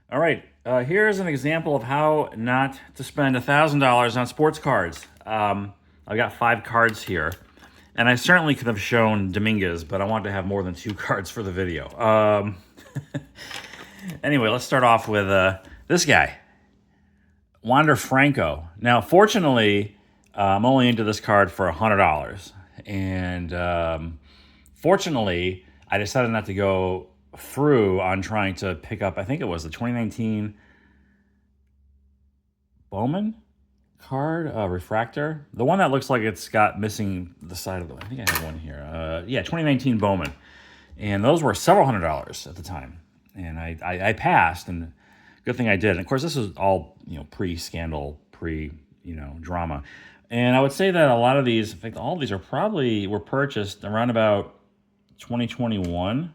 All right, here's an example of how not to spend $1,000 on sports cards. I've got 5 cards here, and I certainly could have shown Dominguez, but I wanted to have more than 2 cards for the video. Anyway, let's start off with this guy, Wander Franco. Now, fortunately, I'm only into this card for $100, and fortunately, I decided not to go through on trying to pick up, I think it was the 2019 Bowman card, refractor. The one that looks like it's got missing the side of the, I think I have one here. Yeah, 2019 Bowman. And those were several $100s at the time. And I passed, and good thing I did. And of course, this was all, pre-scandal, drama. And I would say that a lot of these, in fact, all of these were purchased around about 2021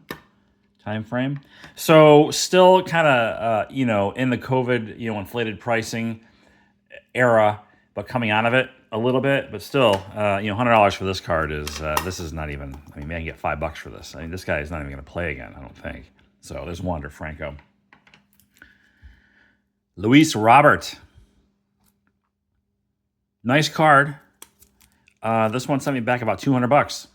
time frame. So still kind of, in the COVID, inflated pricing era, but coming out of it a little bit, but still, $100 for this card is, this is not even, man, you get $5 for this. This guy is not even going to play again, I don't think. So there's Wander Franco. Luis Robert. Nice card. This one sent me back about $200.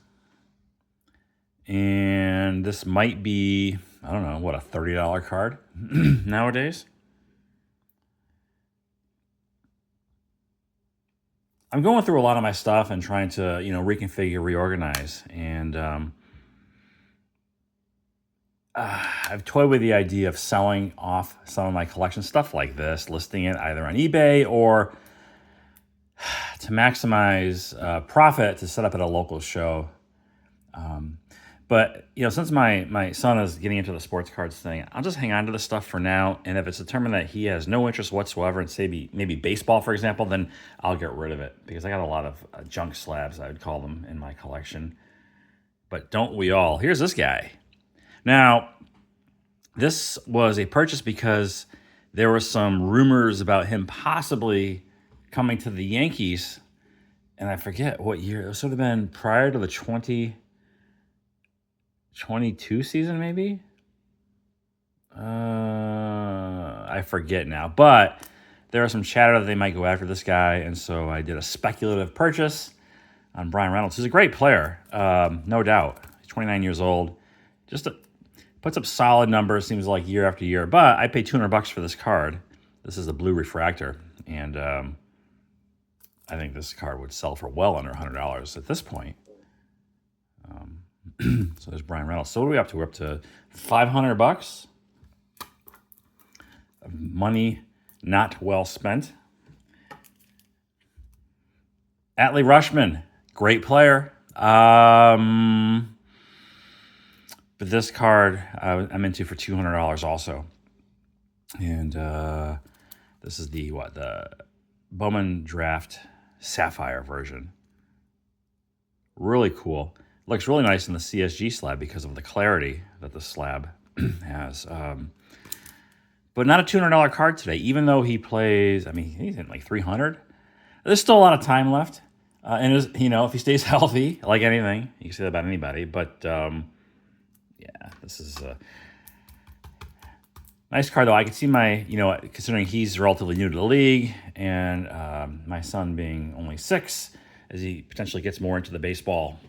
And this might be, I don't know, a $30 card nowadays. I'm going through a lot of my stuff and trying to, reconfigure, reorganize. And I've toyed with the idea of selling off some of my collection stuff like this, listing it either on eBay or to maximize profit to set up at a local show. But, since my son is getting into the sports cards thing, I'll just hang on to the stuff for now. And if it's determined that he has no interest whatsoever in, say, maybe baseball, for example, then I'll get rid of it. Because I got a lot of junk slabs, I would call them, in my collection. But don't we all? Here's this guy. Now, this was a purchase because there were some rumors about him possibly coming to the Yankees. And I forget what year. It would have been prior to the 2022 season, maybe? I forget now. But there was some chatter that they might go after this guy, and so I did a speculative purchase on Bryan Reynolds, who's a great player, no doubt. He's 29 years old. Puts up solid numbers, seems like year after year. But I paid $200 for this card. This is a blue refractor, and I think this card would sell for well under $100 at this point. So there's Bryan Reynolds. So what are we up to? We're up to $500. Money not well spent. Adley Rutschman, great player. But this card I'm into for $200 also. And this is the Bowman Draft Sapphire version. Really cool. Looks really nice in the CSG slab because of the clarity that the slab has. But not a $200 card today, even though he plays, he's in like 300. There's still a lot of time left. And, if he stays healthy, like anything, you can say that about anybody. But, this is a nice card, though. I can see considering he's relatively new to the league and my son being only 6, as he potentially gets more into the baseball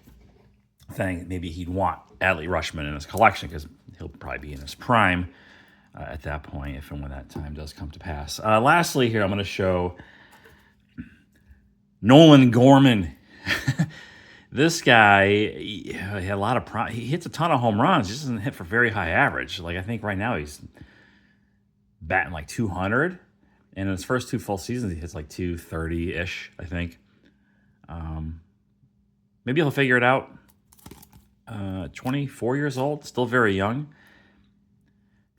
thing, maybe he'd want Adley Rutschman in his collection because he'll probably be in his prime at that point, if and when that time does come to pass. Lastly, here I'm going to show Nolan Gorman. This guy, he had a lot of he hits a ton of home runs. He just doesn't hit for very high average. Like I think right now he's batting like 200, and in his first 2 full seasons he hits like 230-ish. I think. Maybe he'll figure it out. 24 years old, still very young.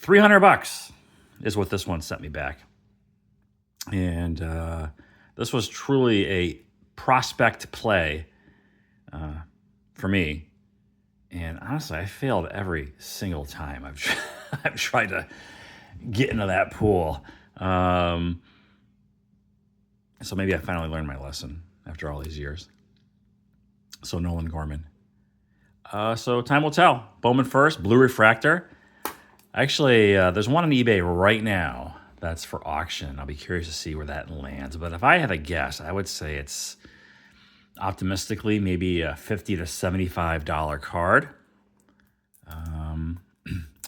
$300 is what this one sent me back. And this was truly a prospect play for me. And honestly, I failed every single time I've tried to get into that pool. So maybe I finally learned my lesson after all these years. So Nolan Gorman. So time will tell. Bowman first, blue refractor. Actually, there's one on eBay right now that's for auction. I'll be curious to see where that lands. But if I had a guess, I would say it's optimistically maybe a $50 to $75 card.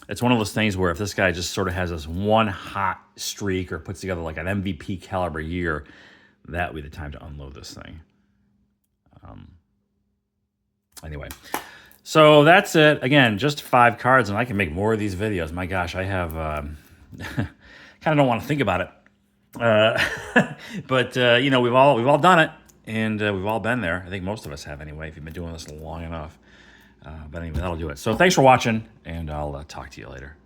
It's one of those things where if this guy just sort of has this one hot streak or puts together like an MVP caliber year, that would be the time to unload this thing. Anyway, so that's it. Again, just 5 cards, and I can make more of these videos. My gosh, I have kind of don't want to think about it, but you know, we've all done it, and we've all been there. I think most of us have anyway. If you've been doing this long enough. But anyway, that'll do it. So thanks for watching, and I'll talk to you later.